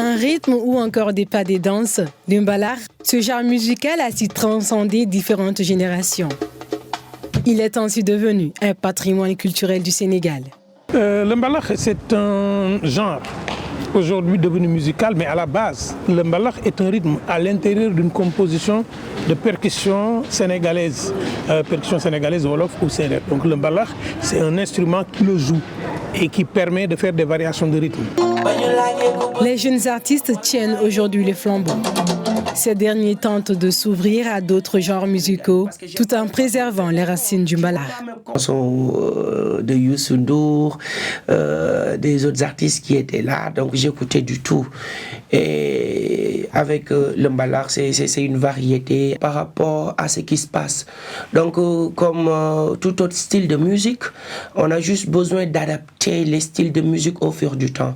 Un rythme ou encore des pas des danses, le mbalakh, ce genre musical a su transcender différentes générations. Il est ainsi devenu un patrimoine culturel du Sénégal. Le mbalakh, c'est un genre aujourd'hui devenu musical, mais à la base, le mbalakh est un rythme à l'intérieur d'une composition de percussion sénégalaise wolof ou sérère. Donc le mbalakh, c'est un instrument qui le joue et qui permet de faire des variations de rythme. Les jeunes artistes tiennent aujourd'hui le flambeau. Ces derniers tentent de s'ouvrir à d'autres genres musicaux tout en préservant les racines du mbalakh. De Youssou N'Dour, des autres artistes qui étaient là, donc j'écoutais du tout. Et avec le mbalakh, c'est une variété par rapport à ce qui se passe. Donc comme tout autre style de musique, on a juste besoin d'adapter les styles de musique au fur du temps.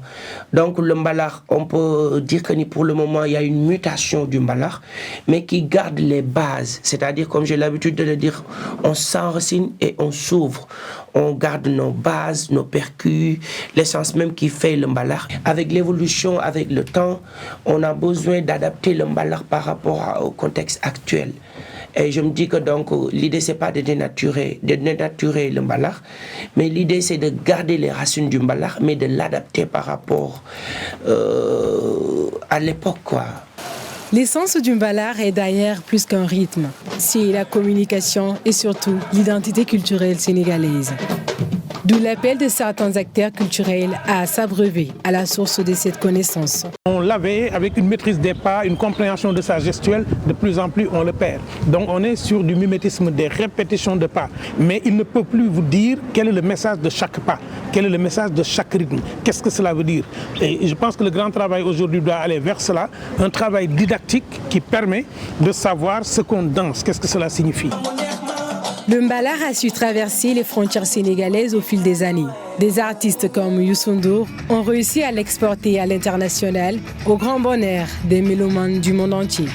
Donc le mbalakh, on peut dire que pour le moment, il y a une mutation du mbalakh, mais qui garde les bases. C'est-à-dire, comme j'ai l'habitude de le dire, on s'enracine et on s'ouvre. On garde nos bases, nos percus, l'essence même qui fait le mbalakh. Avec l'évolution, avec le temps, on a besoin d'adapter le mbalakh par rapport au contexte actuel. Et je me dis que donc l'idée c'est pas de dénaturer le mbalakh, mais l'idée c'est de garder les racines du mbalakh, mais de l'adapter par rapport à l'époque, quoi. L'essence du mbalakh est d'ailleurs plus qu'un rythme. C'est la communication et surtout l'identité culturelle sénégalaise. D'où l'appel de certains acteurs culturels à s'abreuver à la source de cette connaissance. On l'avait avec une maîtrise des pas, une compréhension de sa gestuelle, de plus en plus on le perd. Donc on est sur du mimétisme, des répétitions de pas. Mais il ne peut plus vous dire quel est le message de chaque pas, quel est le message de chaque rythme, qu'est-ce que cela veut dire. Et je pense que le grand travail aujourd'hui doit aller vers cela, un travail didactique qui permet de savoir ce qu'on danse, qu'est-ce que cela signifie. Le mbalakh a su traverser les frontières sénégalaises au fil des années. Des artistes comme Youssou N'Dour ont réussi à l'exporter à l'international au grand bonheur des mélomanes du monde entier.